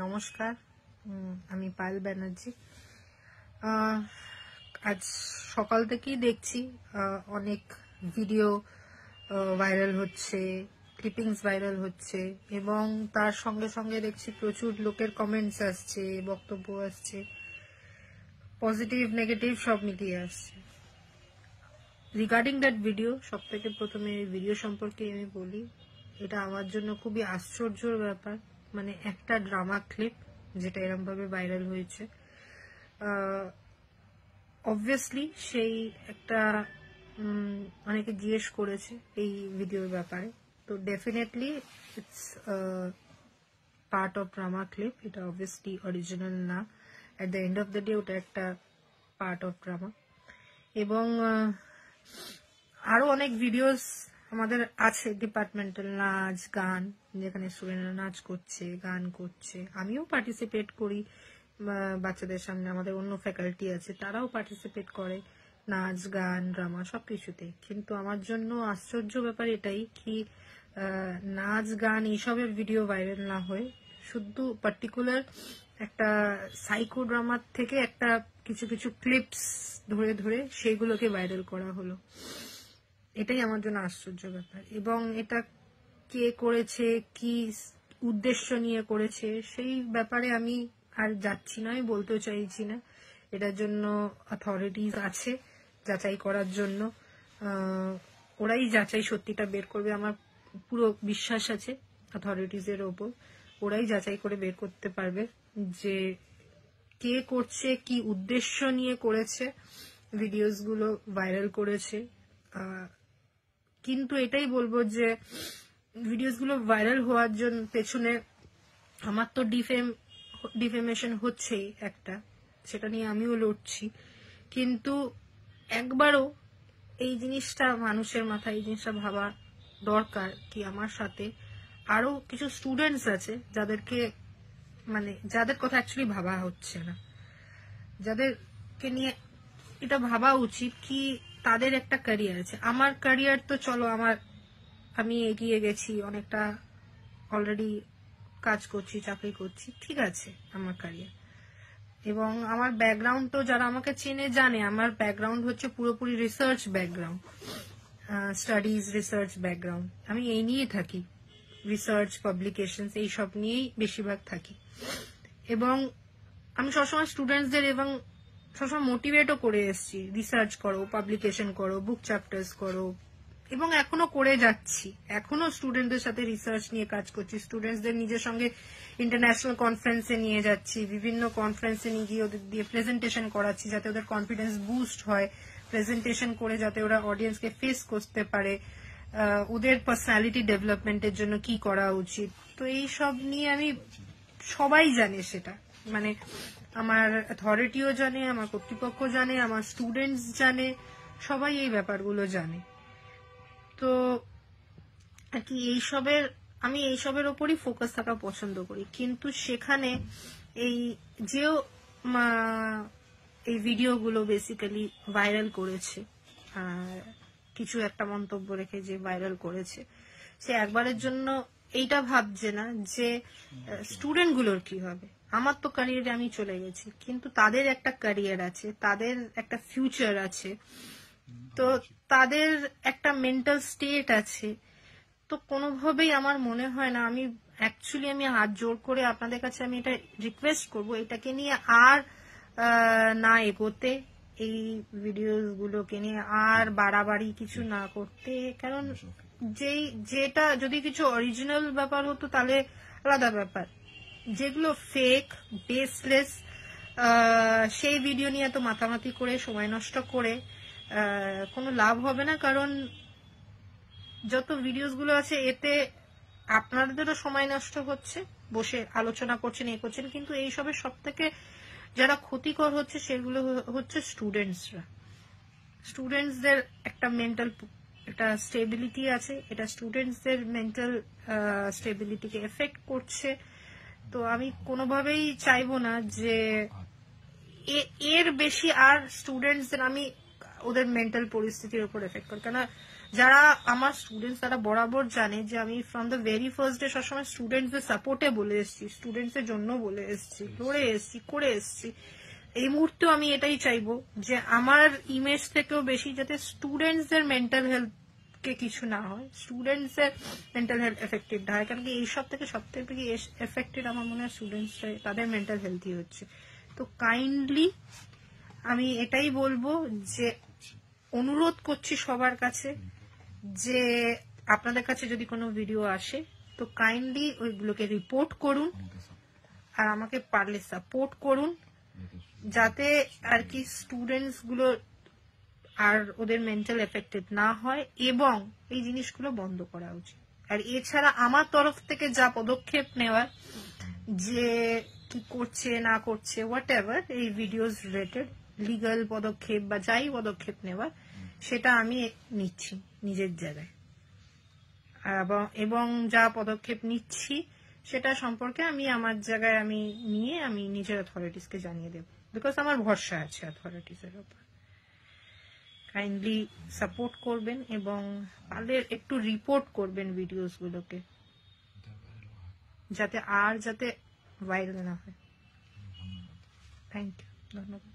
নমস্কার, আমি পায়েল ব্যানার্জি। আজ সকাল থেকেই দেখছি অনেক ভিডিও ভাইরাল হচ্ছে, ক্লিপিংস ভাইরাল হচ্ছে এবং তার সঙ্গে সঙ্গে দেখছি প্রচুর লোকের কমেন্টস আসছে, বক্তব্য আসছে, পজিটিভ নেগেটিভ সব মিলিয়ে আসছে। রিগার্ডিং দ্যাট ভিডিও, সব থেকে প্রথমে ভিডিও সম্পর্কে আমি বলি, এটা আমার জন্য খুবই আশ্চর্যের ব্যাপার। মানে একটা ড্রামা ক্লিপ যেটা এরকম ভাবে ভাইরাল হয়েছে, অবভিয়াসলি সেই একটা অনেকে জিজ্ঞেস করেছে এই ভিডিওর ব্যাপারে, তো definitely it's part of drama clip. এটা অবভিয়াসলি অরিজিনাল না, at the end of the day ওটা একটা পার্ট অফ ড্রামা। এবং আরো অনেক ভিডিওস আমাদের আছে, ডিপার্টমেন্টাল নাচ গান, যেখানে স্টুডেন্টরা নাচ করছে, গান করছে, আমিও পার্টিসিপেট করি বাচ্চাদের সামনে। আমাদের অন্য ফ্যাকাল্টি আছে, তারাও পার্টিসিপেট করে নাচ গান ড্রামা সবকিছুতে। কিন্তু আমার জন্য আশ্চর্য ব্যাপার এটাই কি, নাচ গান এইসবের ভিডিও ভাইরাল না হয়ে শুধু পার্টিকুলার একটা সাইকো ড্রামার থেকে একটা কিছু কিছু ক্লিপস ধরে ধরে সেইগুলোকে ভাইরাল করা হলো। এটাই আমার জন্য আশ্চর্য ব্যাপার। এবং এটা কে করেছে, কি উদ্দেশ্য নিয়ে করেছে, সেই ব্যাপারে আমি আর যাচ্ছি না, আমি বলতেও চাইছি না। এটার জন্য অথরিটিজ আছে যাচাই করার জন্য, ওরাই যাচাই সত্যিটা বের করবে। আমার পুরো বিশ্বাস আছে অথরিটিজের ওপর, ওরাই যাচাই করে বের করতে পারবে যে কে করছে, কি উদ্দেশ্য নিয়ে করেছে, ভিডিওস গুলো ভাইরাল করেছে। কিন্তু এটাই বলবো যে ভিডিওস গুলো ভাইরাল হওয়ার জন্য পেছনে আমার তো ডিফেমেশন হচ্ছেই একটা, সেটা নিয়ে আমিও লড়ছি। কিন্তু একবারও এই জিনিসটা মানুষের মাথায় এই জিনিসটা ভাবা দরকার কি আমার সাথে আরো কিছু স্টুডেন্টস আছে যাদেরকে মানে যাদের কথা অ্যাকচুয়ালি ভাবা হচ্ছে না, যাদেরকে নিয়ে এটা ভাবা উচিত কি তাদের একটা ক্যারিয়ার আছে। আমার ক্যারিয়ার তো চলো আমি এগিয়ে গেছি অনেকটা, অলরেডি কাজ করছি, চাকরি করছি, ঠিক আছে আমার ক্যারিয়ার। এবং আমার ব্যাকগ্রাউন্ড তো যারা আমাকে চেনে জানে, আমার ব্যাকগ্রাউন্ড হচ্ছে পুরোপুরি research background, studies research background. আমি এই নিয়ে থাকি, রিসার্চ পাবলিকেশন এইসব নিয়েই বেশিরভাগ থাকি। এবং আমি সবসময় স্টুডেন্টসদের এবং সবসময় মোটিভেটও করে এসেছি, রিসার্চ করো, পাবলিকেশন করো, বুক চ্যাপ্টার্স করো, এবং এখনো করে যাচ্ছি। এখনো স্টুডেন্টদের সাথে রিসার্চ নিয়ে কাজ করছি, স্টুডেন্টসদের নিজের সঙ্গে ইন্টারন্যাশনাল কনফারেন্সে নিয়ে যাচ্ছি, বিভিন্ন কনফারেন্সে নিয়ে গিয়ে ওদের দিয়ে প্রেজেন্টেশন করাচ্ছি যাতে ওদের কনফিডেন্স বুস্ট হয়, প্রেজেন্টেশন করে যাতে ওরা অডিয়েন্সকে ফেস করতে পারে, ওদের পার্সোনালিটি ডেভেলপমেন্টের জন্য কি করা উচিত। তো এই সব নিয়ে আমি, সবাই জানে সেটা, মানে আমার অথরিটিও জানে, আমার কর্তৃপক্ষ জানে, আমার স্টুডেন্টস জানে, সবাই এই ব্যাপারগুলো জানে। তো আর কি আমি এইসবের ওপরই ফোকাস থাকা পছন্দ করি। কিন্তু সেখানে এই ভিডিওগুলো বেসিক্যালি ভাইরাল করেছে, কিছু একটা মন্তব্য রেখে যে ভাইরাল করেছে, সে একবারের জন্য এইটা ভাবছে না যে স্টুডেন্টগুলোর কি হবে। আমার তো ক্যারিয়ারে আমি চলে গেছি, কিন্তু তাদের একটা ক্যারিয়ার আছে, তাদের একটা ফিউচার আছে, তো তাদের একটা মেন্টাল স্টেট আছে। তো কোনোভাবেই আমার মনে হয় না, আমি হাত জোর করে আপনাদের কাছে আমি এটা রিকোয়েস্ট করবো, এটাকে নিয়ে আর না এগোতে, এই ভিডিওগুলোকে নিয়ে আর বাড়াবাড়ি কিছু না করতে। কারণ যেটা যদি কিছু অরিজিনাল ব্যাপার হতো তাহলে আলাদা ব্যাপার, যেগুলো ফেক বেসলেস সেই ভিডিও নিয়ে তো মাতামাতি করে সময় নষ্ট করে কোনো লাভ হবে না। কারণ যত ভিডিওস গুলো আছে এতে আপনাদেরও সময় নষ্ট হচ্ছে, বসে আলোচনা করছেন, এ করছেন, কিন্তু এইসবের সব থেকে যারা ক্ষতিকর হচ্ছে সেগুলো হচ্ছে স্টুডেন্টসরা। স্টুডেন্টসদের একটা মেন্টাল একটা স্টেবিলিটি আছে, এটা স্টুডেন্টসদের মেন্টাল স্টেবিলিটিকে এফেক্ট করছে। তো আমি কোনোভাবেই চাইবো না যে এর বেশি আর স্টুডেন্টসদের আমি ওদের মেন্টাল পরিস্থিতির উপর এফেক্ট করি। কেন যারা আমার স্টুডেন্টস তারা বরাবর জানে যে আমি from the very first day সবসময় স্টুডেন্টসদের সাপোর্টে বলে এসেছি, স্টুডেন্টসের জন্য বলে এসেছি, লড়ে এসেছি, করে এসেছি। এই মুহূর্তেও আমি এটাই চাইবো যে আমার ইমেজ থেকেও বেশি যাতে স্টুডেন্টসদের মেন্টাল হেলথ কে কিছু না হয়, স্টুডেন্টসদের মেন্টাল হেলথ এফেক্টেড না হয়, কারণ কি এইসব থেকে সব থেকে এফেক্টেড আমার মনে হয় স্টুডেন্টসরা, তাদের মেন্টাল হেলথই হচ্ছে। তো কাইন্ডলি আমি এটাই বলবো যে অনুরোধ করছি সবার কাছে যে আপনাদের কাছে যদি কোনো ভিডিও আসে তো কাইন্ডলি ওইগুলোকে রিপোর্ট করুন আর আমাকে পারলে সাপোর্ট করুন, যাতে আর কি স্টুডেন্টস গুলো আর ওদের মেন্টাল এফেক্টেড না হয়, এবং এই জিনিসগুলো বন্ধ করা উচিত। আর এছাড়া আমার তরফ থেকে যা পদক্ষেপ নেওয়ার, যে কি করছে না করছে হোয়াট এভার এই ভিডিওস রিলেটেড লিগাল পদক্ষেপ বা যাই পদক্ষেপ নেওয়ার, সেটা আমি নিচ্ছি নিজের জায়গায়, এবং যা পদক্ষেপ নিচ্ছি সেটা সম্পর্কে আমি আমার জায়গায় আমি নিয়ে আমি নিজের অথরিটিসকে জানিয়ে দেব, বিকজ আমার ভরসা আছে অথরিটিসের উপর। কাইন্ডলি সাপোর্ট করবেন এবং পারলে একটু রিপোর্ট করবেন ভিডিওস গুলোকে, যাতে ভাইরাল না হয়। থ্যাংক ইউ, ধন্যবাদ।